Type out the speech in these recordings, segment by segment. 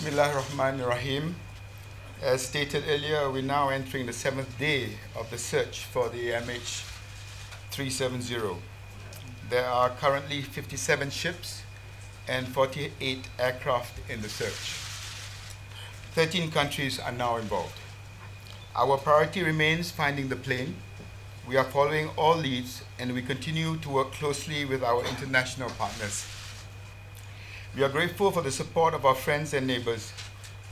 Bismillahirrahmanirrahim. As stated earlier, we're now entering the 7th day of the search for the MH370. There are currently 57 ships and 48 aircraft in the search. 13 countries are now involved. Our priority remains finding the plane. We are following all leads and we continue to work closely with our international partners. We are grateful for the support of our friends and neighbors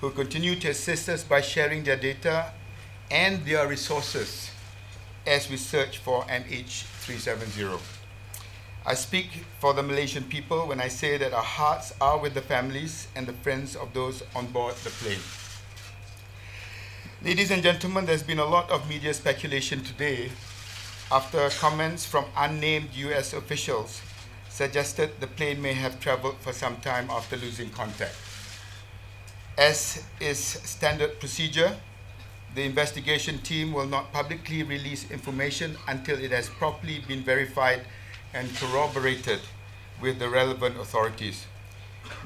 who continue to assist us by sharing their data and their resources as we search for MH370. I speak for the Malaysian people when I say that our hearts are with the families and the friends of those on board the plane. Ladies and gentlemen, there's been a lot of media speculation today after comments from unnamed US officials suggested the plane may have traveled for some time after losing contact. As is standard procedure, the investigation team will not publicly release information until it has properly been verified and corroborated with the relevant authorities.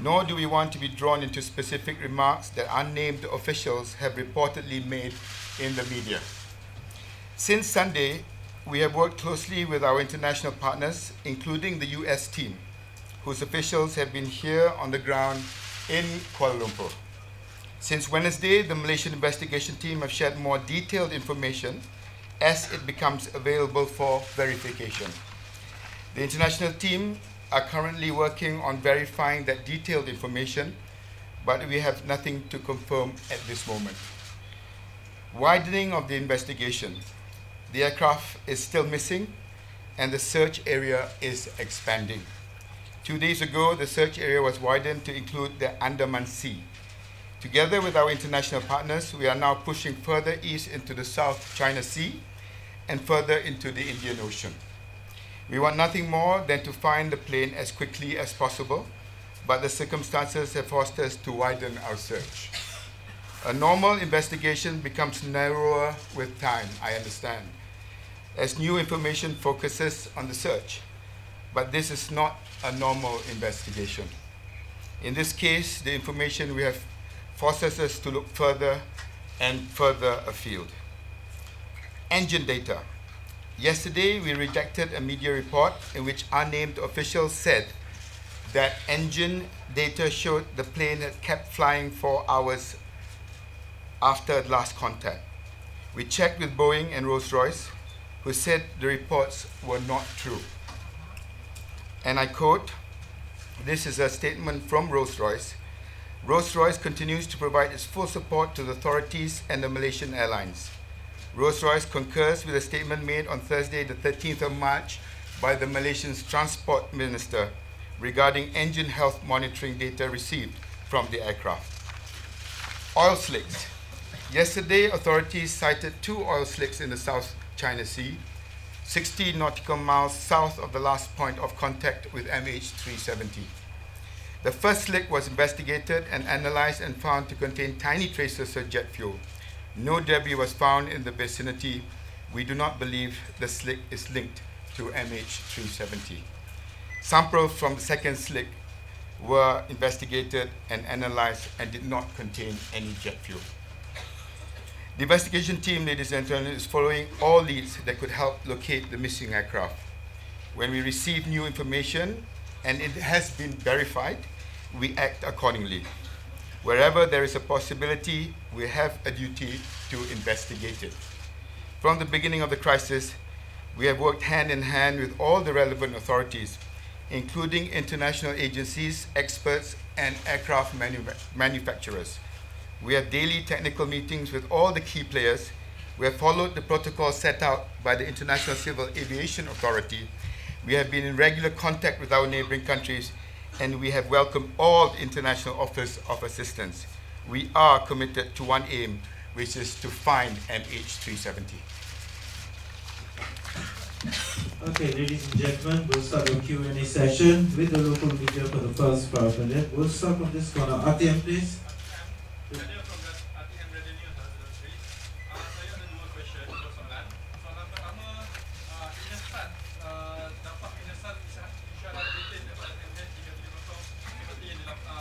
Nor do we want to be drawn into specific remarks that unnamed officials have reportedly made in the media. Since Sunday, we have worked closely with our international partners, including the US team, whose officials have been here on the ground in Kuala Lumpur. Since Wednesday, the Malaysian investigation team have shared more detailed information as it becomes available for verification. The international team are currently working on verifying that detailed information, but we have nothing to confirm at this moment. Widening of the investigation. The aircraft is still missing and the search area is expanding. 2 days ago, the search area was widened to include the Andaman Sea. Together with our international partners, we are now pushing further east into the South China Sea and further into the Indian Ocean. We want nothing more than to find the plane as quickly as possible, but the circumstances have forced us to widen our search. A normal investigation becomes narrower with time, I understand, as new information focuses on the search. But this is not a normal investigation. In this case, the information we have forces us to look further and further afield. Engine data. Yesterday, we rejected a media report in which unnamed officials said that engine data showed the plane had kept flying for hours after last contact. We checked with Boeing and Rolls-Royce, who said the reports were not true. And I quote, this is a statement from Rolls-Royce. Rolls-Royce continues to provide its full support to the authorities and the Malaysian Airlines. Rolls-Royce concurs with a statement made on Thursday, the 13th of March, by the Malaysian Transport Minister regarding engine health monitoring data received from the aircraft. Oil slicks. Yesterday, authorities cited 2 oil slicks in the South China Sea, 60 nautical miles south of the last point of contact with MH370. The first slick was investigated and analyzed and found to contain tiny traces of jet fuel. No debris was found in the vicinity. We do not believe the slick is linked to MH370. Samples from the second slick were investigated and analyzed and did not contain any jet fuel. The investigation team, ladies and gentlemen, is following all leads that could help locate the missing aircraft. When we receive new information and it has been verified, we act accordingly. Wherever there is a possibility, we have a duty to investigate it. From the beginning of the crisis, we have worked hand in hand with all the relevant authorities, including international agencies, experts, and aircraft manufacturers. We have daily technical meetings with all the key players. We have followed the protocol set out by the International Civil Aviation Authority. We have been in regular contact with our neighboring countries, and we have welcomed all the international offers of assistance. We are committed to one aim, which is to find MH370. Okay, ladies and gentlemen, we'll start the Q&A session with the local media for the first 5 minutes. We'll start from this corner. ATM, please.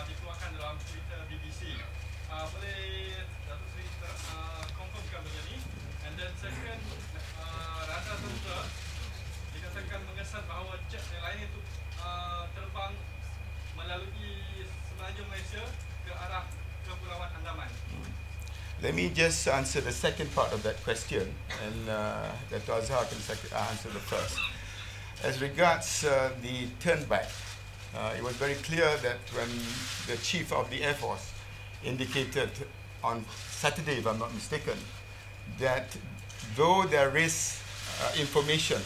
dikeluarkan dalam Twitter BBC. melaju Malaysia ke arah Kepulauan Andaman. Let me just answer the second part of that question, and Dr. Azhar can answer the first. As regards the turn back, it was very clear that when the Chief of the Air Force indicated on Saturday, if I'm not mistaken, that though there is information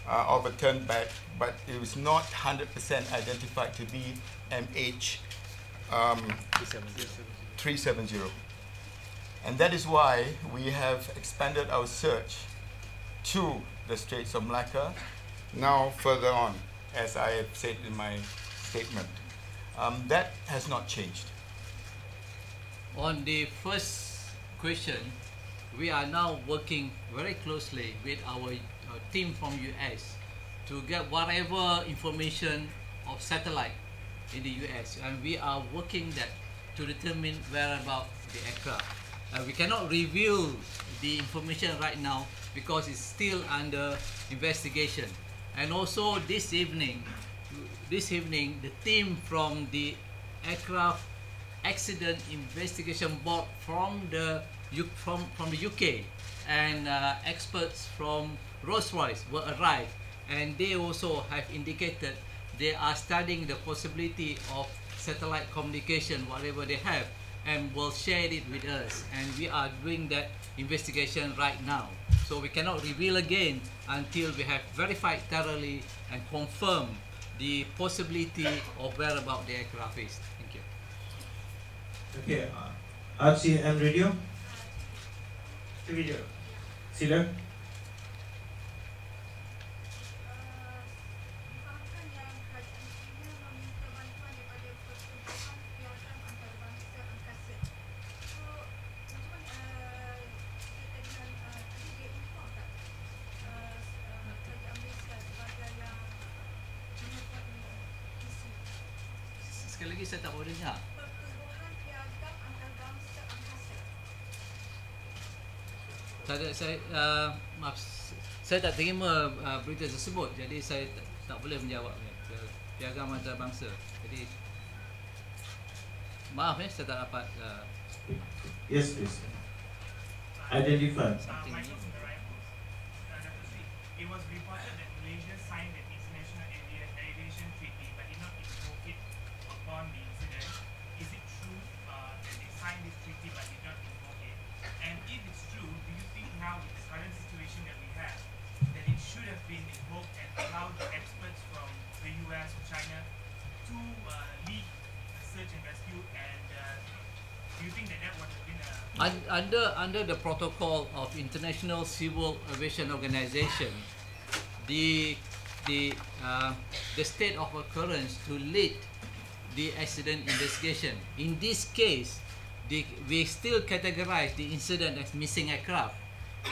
of a turn back, but it was not 100% identified to be MH370. And that is why we have expanded our search to the Straits of Malacca, now further on, as I have said in my statement. That has not changed. On the first question, we are now working very closely with our team from US to get whatever information of satellite in the US, and we are working that to determine whereabouts the aircraft. We cannot reveal the information right now because it's still under investigation. And also this evening, the team from the Aircraft Accident Investigation Board from the UK and experts from Rolls-Royce will arrive, and they also have indicated they are studying the possibility of satellite communication, whatever they have, and will share it with us, and we are doing that investigation right now. So we cannot reveal again until we have verified thoroughly and confirmed the possibility of whereabout the aircraft is. Thank you. Okay, RCM Radio. Video. Sila. Sekali lagi saya tak boleh dengar. Maaf, saya tak terima berita tersebut, jadi saya tak boleh menjawabnya. Piagam antarabangsa. Jadi maaf saya tak dapat. Yes, please. Identify. It was reported that Malaysia signed an international aviation treaty but did not invoke it upon the incident. Is it true that they signed this treaty but did not invoke it? And if it's true, do you think now with the current situation that we have, that it should have been invoked and allowed the experts from the US or China to lead the search and rescue? And do you think that that would have been under the protocol of International Civil Aviation Organization, the state of occurrence to lead the accident investigation. In this case, we still categorize the incident as missing aircraft,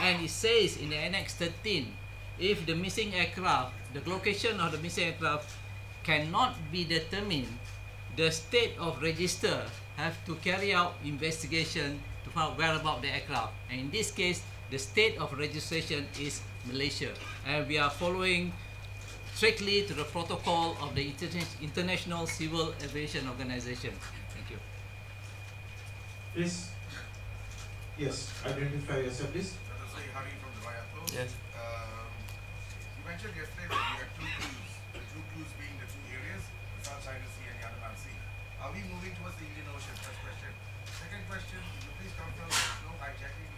and it says in the Annex 13, if the missing aircraft, the location of the missing aircraft cannot be determined, the state of register have to carry out investigation to find out whereabout the aircraft. And in this case, the state of registration is Malaysia, and we are following strictly to the protocol of the International Civil Aviation Organization. Thank you. Please. Yes, identify yourself, please. Hari from the Viapo. Yes. You mentioned yesterday that you had two clues. The two clues being the two areas, the South China Sea and the Andaman Sea. Are we moving towards the Indian Ocean? First question. Second question, could you please confirm there's no hijacking?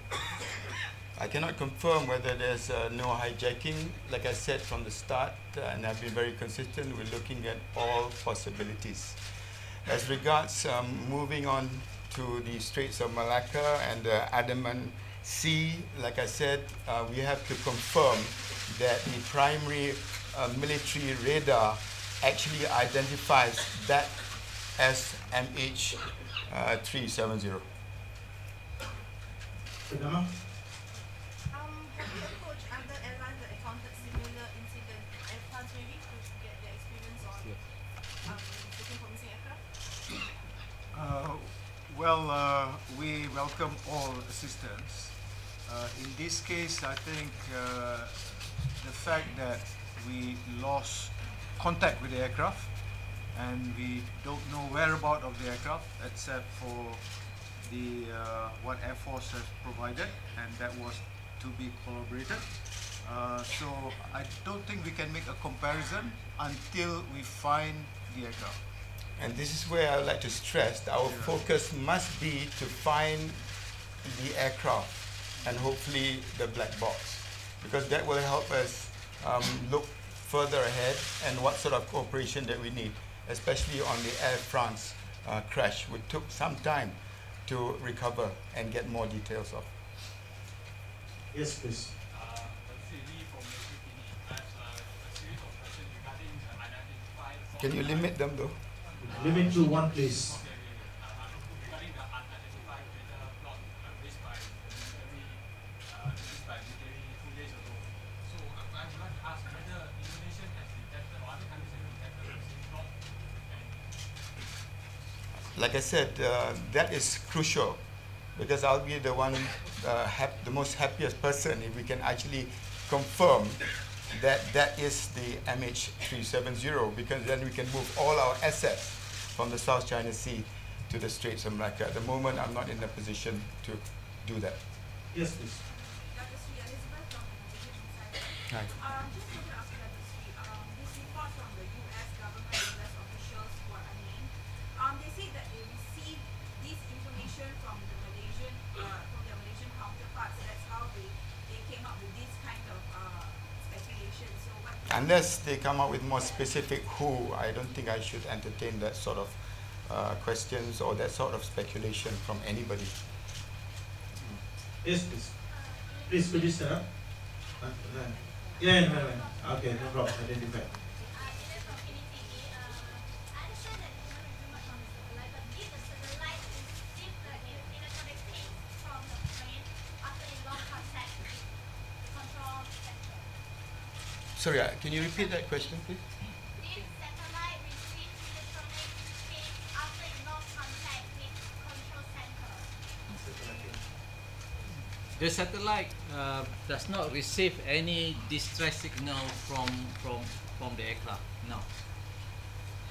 I cannot confirm whether there's no hijacking. Like I said from the start, and I've been very consistent, we're looking at all possibilities. As regards moving on to the Straits of Malacca and the Andaman Sea, like I said, we have to confirm that the primary military radar actually identifies that as MH370. Purnama? Have you approached other airlines that encountered similar incident? Airlines maybe to get their experience on looking for missing aircraft? We welcome all assistance. In this case, I think the fact that we lost contact with the aircraft and we don't know whereabouts of the aircraft, except for the what Air Force has provided, and that was to be corroborated. So I don't think we can make a comparison until we find the aircraft. And this is where I would like to stress that our focus must be to find the aircraft and hopefully the black box, because that will help us look further ahead and what sort of cooperation that we need, especially on the Air France crash, which took some time to recover and get more details of. Yes, please. Can you limit them though? Limit to one, please. Regarding the unidentified data plot raised by military 2 days ago. So I would like to ask whether Indonesia has detected or other countries have detected the same plot. Like I said, that is crucial, because I'll be the one, the most happiest person if we can actually confirm that that is the MH370, because then we can move all our assets from the South China Sea to the Straits of Malacca. At the moment, I'm not in a position to do that. Yes, please. Dr. Sri Elizabeth from Hi. Just wanted to ask you, Dr. Sri, this report from the U.S. government, U.S. officials who are unnamed, they say that they received this information from the Malaysian, from their Malaysian counterparts. That's how they came up with this kind of speculation. So what? Unless they come up with more specific who, I don't think I should entertain that sort of questions or that sort of speculation from anybody. Yes, please. Please, could you stand up? Yeah, no. Okay, no problem. Identify. Sorry, can you repeat that question, please? Did satellite receive electronic ping after it lost contact with control center? The satellite does not receive any distress signal from the aircraft. No.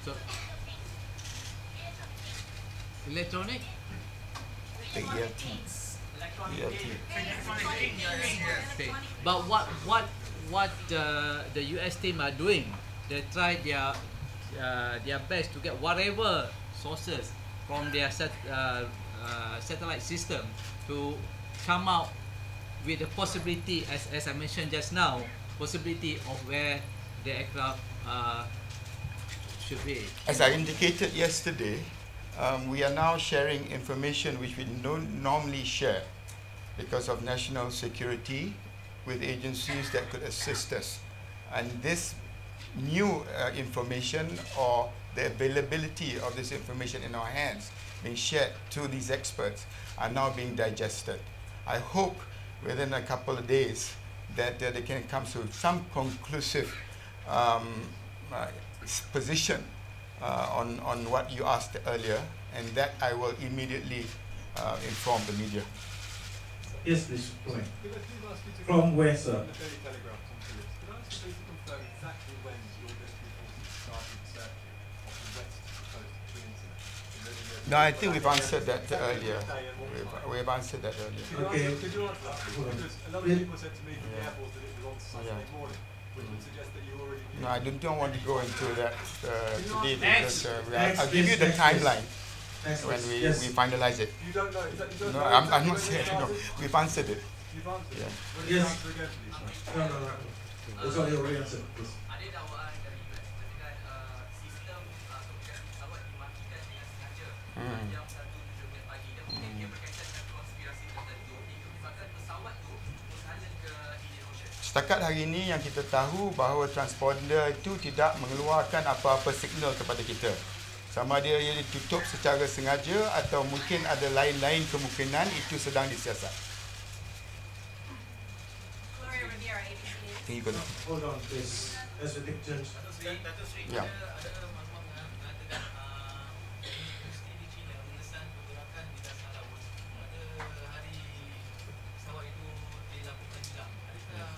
So electronic. The ELT. ELT. Okay. But what the US team are doing, they try their best to get whatever sources from their satellite system to come out with the possibility, as I mentioned just now, possibility of where the aircraft should be. As I indicated yesterday, we are now sharing information which we don't normally share because of national security with agencies that could assist us. And this new information, or the availability of this information in our hands, being shared to these experts, are now being digested. I hope within a couple of days that they can come to some conclusive position on what you asked earlier, and that I will immediately inform the media. Yes, please. Go ahead. From where, sir? The Daily Telegraph on Phillips. Could I ask you to confirm exactly when your military forces started searching of the west coast peninsula? No, I think we've answered that earlier. We've answered that earlier. Okay. Could you answer that? Because a lot of people said to me from the airport that it was on Saturday morning, which would suggest that you already knew. No, I don't want to go into that today, Next. because I'll give you the Next, timeline Next, when we yes. finalize it. You don't know. You don't No, know I'm exactly not when saying, it no, started? we've answered it. You've answered. Yeah. What did you Yes. answer again, please? No. That's all you already answered, please. Ada dakwaan dari US dengan sistem pesawat dimatikan dengan sengaja jam 1.17 pagi, dan mungkin dia berkaitan dengan konspirasi tertentu yang menyebabkan pesawat tu mengalir ke Indian Ocean. Setakat hari ini yang kita tahu bahawa transponder itu tidak mengeluarkan apa-apa signal kepada kita. Sama dia ia ditutup secara sengaja atau mungkin ada lain-lain kemungkinan, itu sedang disiasat. Tinggi kau. Hold on, please. As a judge. Ya. Ada maklumat mengatakan universiti di China mengesan pergerakan di dasar laut pada hari pesawat itu dilakukan hilang. Adakah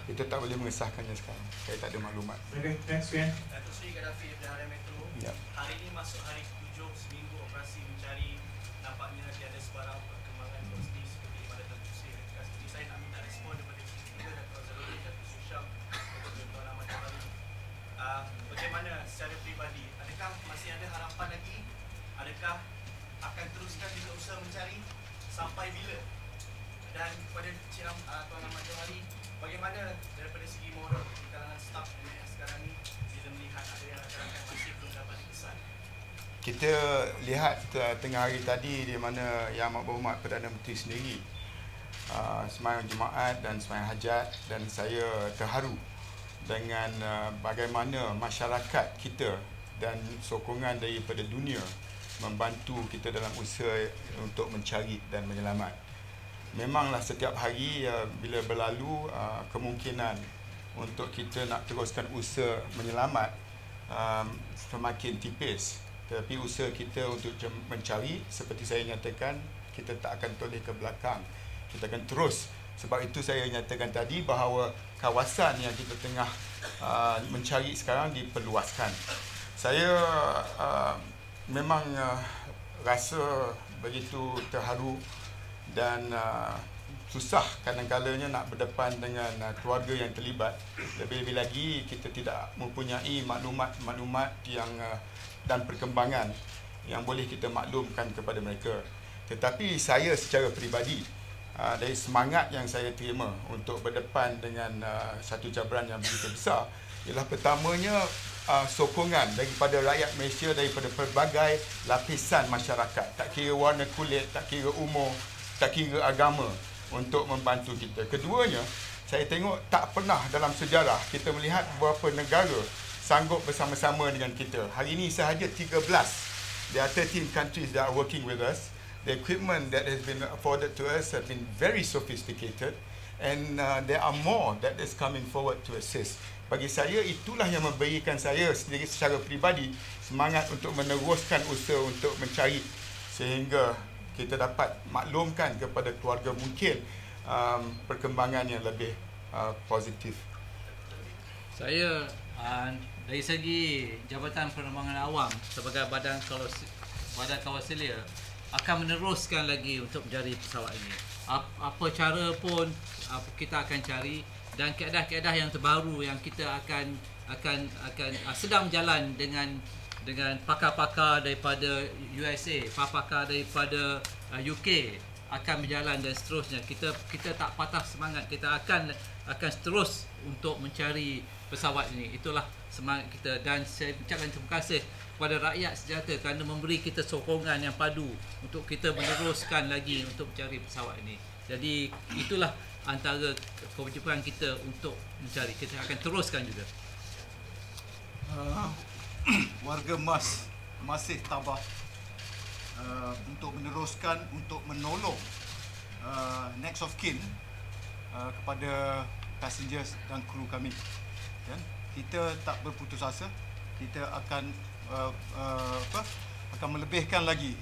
Kita tak boleh mengesahkannya sekarang. Saya tak ada maklumat. Okay, thanks, Ken. Datuk Seri Gaddafi Dahara Metro Ya. hari ini masuk hari ke-7 seminggu operasi mencari, nampaknya tiada sebarang perkembangan positif seperti pada tertulis. Jadi saya nak minta respon daripada kita dan Tuan Zaludin dan Tuan Syam untuk Tuan Ahmad Johari. Bagaimana secara peribadi, adakah masih ada harapan lagi? Adakah akan teruskan juga usaha mencari sampai bila? Dan kepada Tuan Ahmad Johari, bagaimana daripada segi moral di kalangan staf MAS sekarang ni bila melihat ada yang rakan-rakan masih belum dapat kesan? Kita lihat tengah hari tadi di mana Yang Amat Berhormat Perdana Menteri sendiri sembahyang Jumaat dan sembahyang Hajat, dan saya terharu dengan bagaimana masyarakat kita dan sokongan daripada dunia membantu kita dalam usaha untuk mencari dan menyelamat. Memanglah setiap hari bila berlalu kemungkinan untuk kita nak teruskan usaha menyelamat semakin tipis. Tapi usaha kita untuk mencari, seperti saya nyatakan, kita tak akan toleh ke belakang. Kita akan terus. Sebab itu saya nyatakan tadi bahawa kawasan yang kita tengah mencari sekarang diperluaskan. Saya memang rasa begitu terharu dan susah kadang-kadangnya nak berdepan dengan keluarga yang terlibat. Lebih-lebih lagi kita tidak mempunyai maklumat-maklumat yang dan perkembangan yang boleh kita maklumkan kepada mereka. Tetapi saya secara peribadi, dari semangat yang saya terima untuk berdepan dengan satu cabaran yang begitu besar, ialah pertamanya sokongan daripada rakyat Malaysia, daripada pelbagai lapisan masyarakat, tak kira warna kulit, tak kira umur, tak kira agama, untuk membantu kita. Keduanya, saya tengok tak pernah dalam sejarah kita melihat beberapa negara sanggup bersama-sama dengan kita. Hari ini sahaja 13. There are 13 countries that are working with us. The equipment that has been afforded to us have been very sophisticated, and there are more that is coming forward to assist. Bagi saya, itulah yang memberikan saya sendiri secara peribadi semangat untuk meneruskan usaha untuk mencari, sehingga kita dapat maklumkan kepada keluarga mungkin perkembangan yang lebih positif. Saya dari segi Jabatan Penerbangan Awam sebagai badan kawaselia akan meneruskan lagi untuk mencari pesawat ini. Apa cara pun kita akan cari, dan keadaan-keadaan yang terbaru yang kita akan sedang berjalan dengan pakar-pakar daripada USA, pakar-pakar daripada UK akan berjalan dan seterusnya. Kita tak patah semangat, kita akan terus untuk mencari pesawat ini. Itulah semangat kita, dan saya ucapkan terima kasih kepada rakyat sejahtera kerana memberi kita sokongan yang padu untuk kita meneruskan lagi untuk mencari pesawat ini. Jadi itulah antara kewajipan kita untuk mencari. Kita akan teruskan juga. Warga MAS masih tabah untuk meneruskan, untuk menolong next of kin kepada passengers dan kru kami. Dan kita tak berputus asa, kita akan melebihkan lagi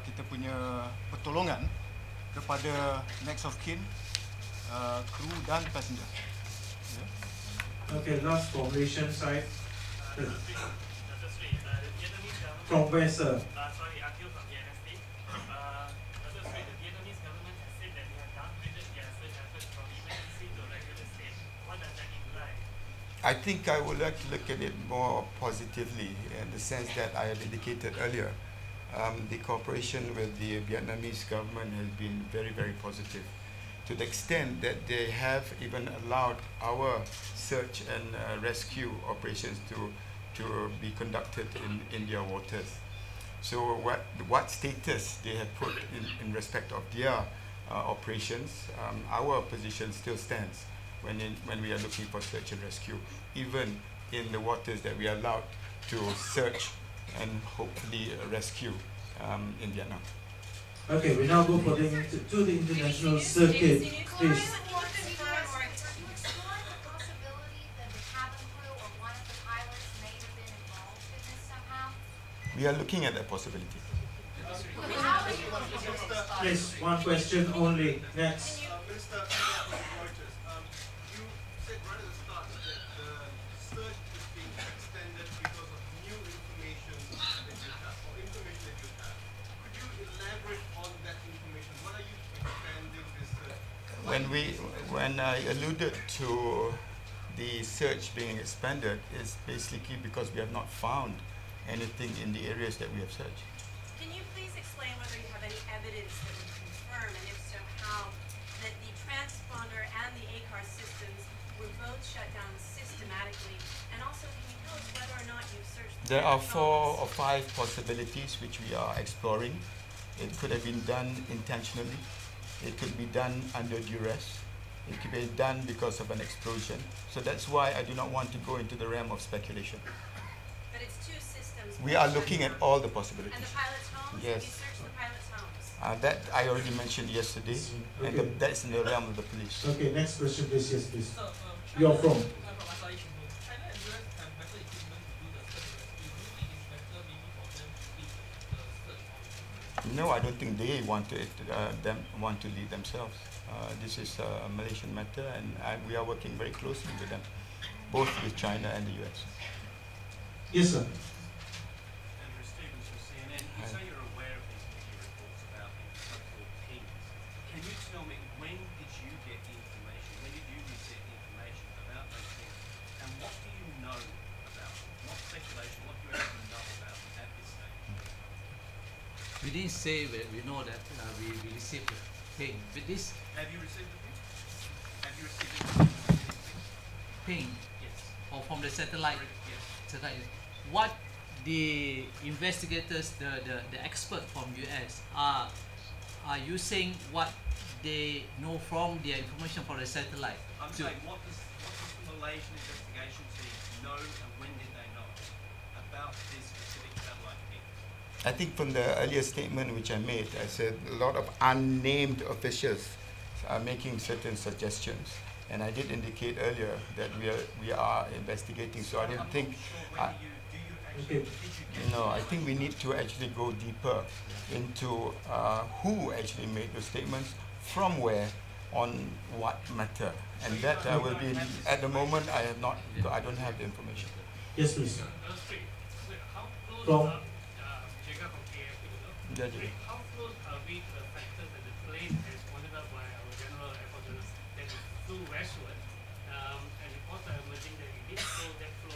kita punya pertolongan kepada next of kin, kru dan passenger. Okay, last formulation side. From where, sir? Sorry, Akil from the NST. The Vietnamese government has said that they have downgraded their search efforts from emergency to regular state. What does that imply? I think I would like to look at it more positively, in the sense that I had indicated earlier. The cooperation with the Vietnamese government has been very, very positive, to the extent that they have even allowed our search and rescue operations to be conducted in their waters. So what status they have put in respect of their operations, our position still stands when we are looking for search and rescue, even in the waters that we are allowed to search and hopefully rescue in Vietnam. Okay, we now go for the international circuit, please. We are looking at that possibility. Please, one question only. Next. Minister, you said right at the start that the search is being extended because of new information that you have. when I alluded to the search being expanded, it's basically because we have not found anything in the areas that we have searched. Can you please explain whether you have any evidence that would confirm, and if so, how, that the transponder and the ACAR systems were both shut down systematically? And also, can you tell us whether or not you've searched There are 4 or 5 possibilities which we are exploring. It could have been done intentionally. It could be done under duress. It could be done because of an explosion. So that's why I do not want to go into the realm of speculation. But it's 2 systems. We are looking at all the possibilities. And the pilots' homes? Yes. Have you searched the pilots' homes? That I already mentioned yesterday, Okay. and that's in the realm of the police. Okay, next question, please. Yes, please. So, You're from? I'm from SIDANG. China and US have better equipment to do the search and rescue. Do you think it's better maybe for them to lead the search on? No, I don't think they want to lead themselves. This is a Malaysian matter, and we are working very closely with them, both with China and the US. Yes, sir. Andrew Stevens from CNN. You Hi. say you're aware of these media reports about the so-called pings. Can you tell me, when did you get the information? When did you receive the information about those things? And what do you know about them? Not speculation, what do you actually know about them at this stage? We didn't say that we know that we received the ping. But this Have you received the ping? Have you received information about these things? ping, Yes. or from the satellite, Yes. what the investigators, the expert from US are using what they know from their information from the satellite. I'm to- saying, what does the Malaysian investigation team know, and when did they know about these specific satellite pings? I think from the earlier statement which I made, I said a lot of unnamed officials are making certain suggestions, and I did indicate earlier that we are investigating. So I I'm don't not think. sure whether do you actually, Okay. did you get No, I think we need to actually go deeper into who actually made those statements, from where, on what matter, and that will be. At the moment, I have not. I don't have the information. Yes, please. How close From? Jacob from KFP, Yeah, yeah. how close are we to the factors that the plane has pointed out by our general air force journalist that it flew westward, and reports are emerging that it did flow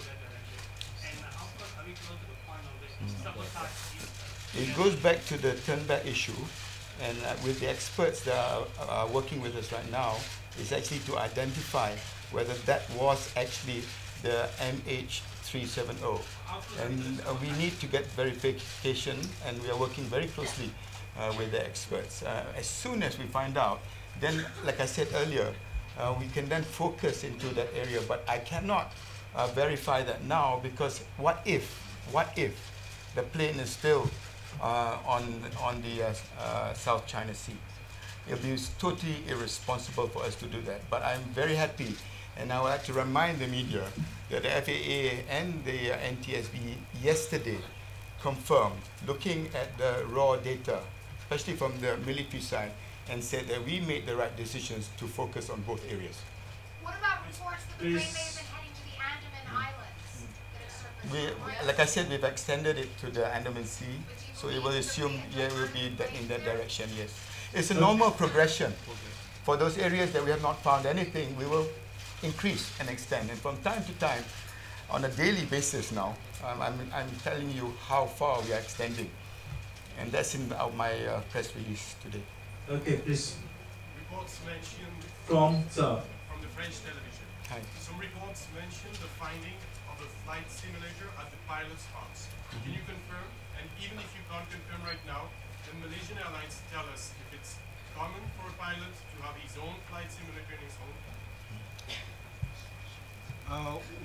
that direction. And how close are we close to the point of the sabotage? It goes back to the turn back issue, and with the experts that are working with us right now, is actually to identify whether that was actually the MH370. And we need to get verification, and we are working very closely with the experts. As soon as we find out, then, like I said earlier, we can then focus into that area. But I cannot verify that now, because what if the plane is still on the South China Sea? It would be totally irresponsible for us to do that. But I'm very happy, and I would like to remind the media that the FAA and the NTSB yesterday confirmed, looking at the raw data, especially from the military side, and said that we made the right decisions to focus on both areas. What about reports that the plane may Please. have been heading to the Andaman Islands that have surfaced? We, reports? like I said, we've extended it to the Andaman Sea, so it will assume, yeah, it will be in that direction, yes. It's a normal progression. For those areas that we have not found anything, we will increase and extend. And from time to time, on a daily basis now, I'm telling you how far we are extending. And that's in my press release today. Okay, please. reports mention From, sir. from the French television? Hi. Some reports mention the finding of a flight simulator at the pilot's house. Can you confirm? And even if you can't confirm right now, then Malaysian Airlines tell us if it's common for a pilot to have his own flight simulator in his home.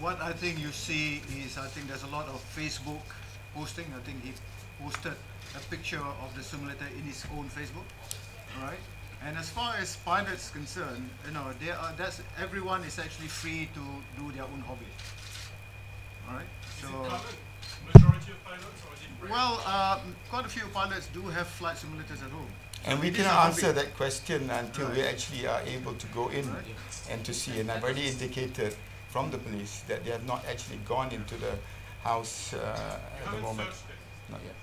What I think you see is, I think there's a lot of Facebook posting. I think he posted a picture of the simulator in his own Facebook, all right? And as far as pilots concerned, you know, everyone is actually free to do their own hobby, all right? Is So, it common? Majority of pilots, or is it rare? well, quite a few pilots do have flight simulators at home. And we It is a cannot hobby. answer that question until we Right. actually are able to go in Right. and to see. And I've already indicated from the police that they have not actually gone into the house You at the haven't moment. searched it. Not yet.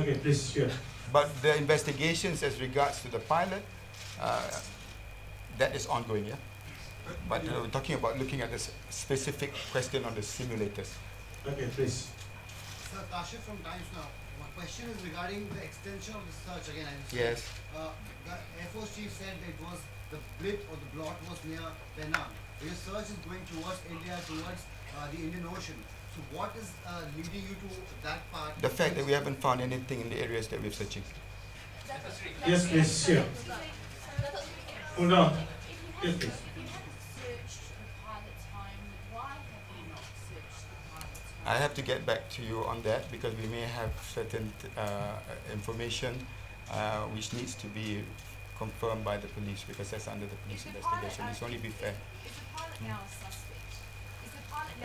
Okay, please, here. But the investigations as regards to the pilot, that is ongoing, yeah. But we're talking about looking at this specific question on the simulators. Okay, please. Sir, Kashif from Times Now. My question is regarding the extension of the search again. Yes. The Air Force Chief said that it was the blit or the blot was near Penang. Your search is going towards India, towards the Indian Ocean. So what is leading you to that part? The fact that we haven't found anything in the areas that we're searching. Yes, please. Sure. Hold on. Yes, please. I have to get back to you on that because we may have certain information which needs to be confirmed by the police because that's under the police investigation. It's only be fair.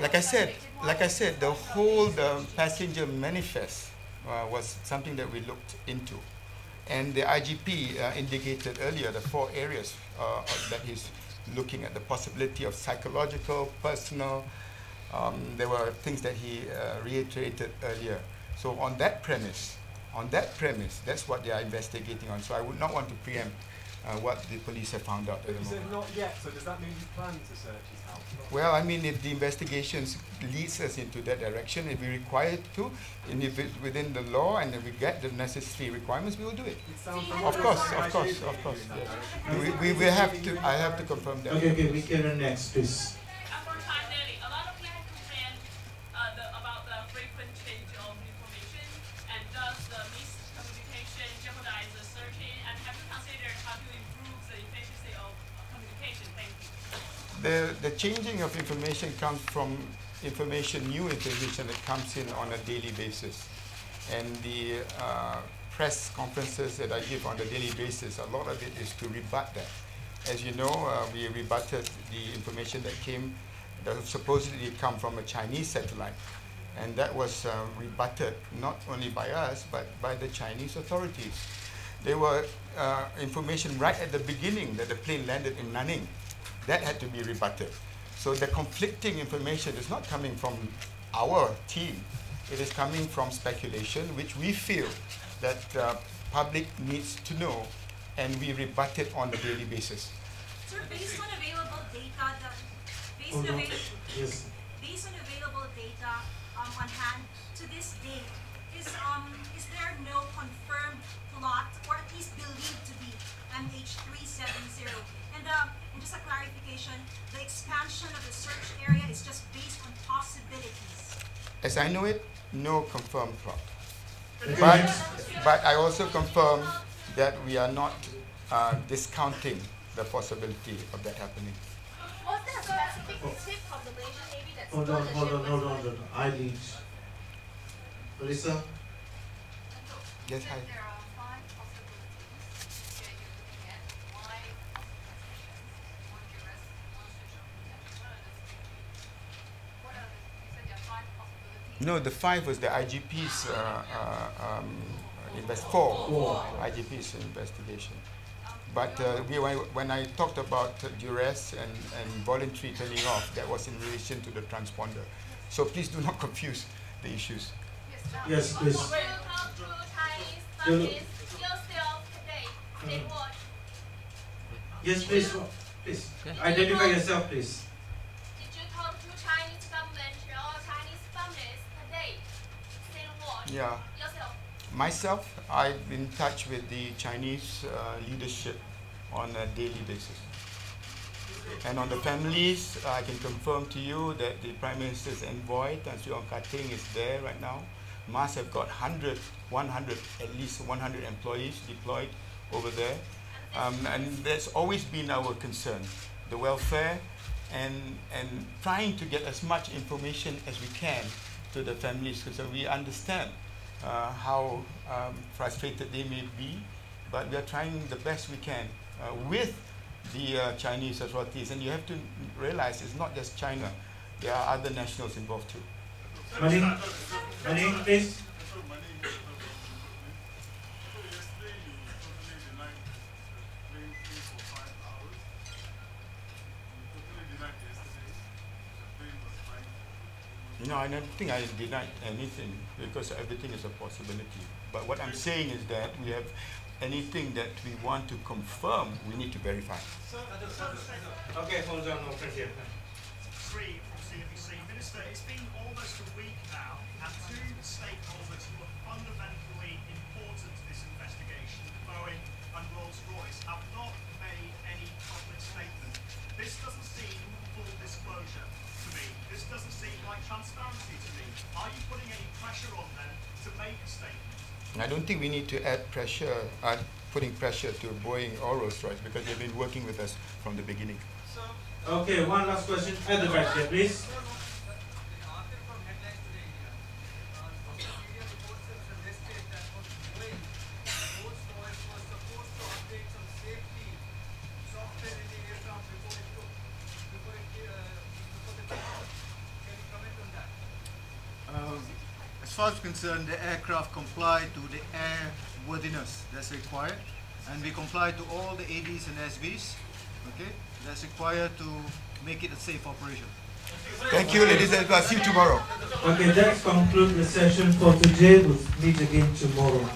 Like I said, the whole passenger manifest was something that we looked into, and the IGP indicated earlier the 4 areas that he's looking at: the possibility of psychological, personal. There were things that he reiterated earlier. So on that premise, that's what they are investigating on. So I would not want to preempt what the police have found out at the You said moment. not yet, so does that mean you plan to search his house? Well, I mean, if the investigations leads us into that direction, if we're required to, and if it's within the law, and if we get the necessary requirements, we will do it. Of course, yes. We will have to. I have to confirm that. Okay, we can next, please. The changing of information comes from new information that comes in on a daily basis. And the press conferences that I give on a daily basis, a lot of it is to rebut that. As you know, we rebutted the information that supposedly come from a Chinese satellite. And that was rebutted not only by us, but by the Chinese authorities. There were information right at the beginning that the plane landed in Nanning. That had to be rebutted. So the conflicting information is not coming from our team. It is coming from speculation, which we feel that public needs to know, and we rebut it on a daily basis. Sir, based on available data, based on available data on hand to this date, is there no confirmed plot, or at least believed to be, MH370? And just a clarification, the expansion of the search area is just based on possibilities. As I know it, no confirmed plot. But I also confirm that we are not discounting the possibility of that happening. Was there a specific tip from the Malaysian Navy that Hold on. I lead. Melissa? Yes, hi. There are 5 possibilities that you're looking at. Why operations, 1 duress, 1 social protection. What are the, you said there are 5 possibilities? No, the 5 was the IGP's four IGP's investigation. But when I talked about duress and voluntary turning off, that was in relation to the transponder. So please do not confuse the issues. Yes, please. Yes, please. Please. Identify yourself, please. Did you talk to Chinese government or Chinese families today? Still watch? Yeah. Yourself? Myself, I've been in touch with the Chinese leadership on a daily basis. And on the families, I can confirm to you that the Prime Minister's envoy, Tan Sri Kating, is there right now. MAS have got 100, at least 100 employees deployed over there. And that's always been our concern, the welfare and trying to get as much information as we can to the families, because we understand how frustrated they may be, but we are trying the best we can with the Chinese authorities. And you have to realize it's not just China, there are other nationals involved too. Money, please. No, I don't think I denied anything, because everything is a possibility. But what I'm saying is that we have anything that we want to confirm, we need to verify. Okay, hold on, no pressure. Three from CNBC. Minister, it's been almost a week now, and two stakeholders who are fundamentally important to this investigation, Boeing and Rolls-Royce, have not made any public statement. This doesn't seem full disclosure to me. This doesn't seem like transparency to me. Are you putting any pressure on them to make a statement? I don't think we need to add pressure, putting pressure to Boeing or Rolls-Royce, because they've been working with us from the beginning. Okay, one last question at the back here, please. As far as concerned, the aircraft comply to the airworthiness that's required, and we comply to all the ADs and SBs, okay, that's required to make it a safe operation. Thank you, ladies and gentlemen. See you tomorrow. Okay, that concludes the session for today. We'll meet again tomorrow.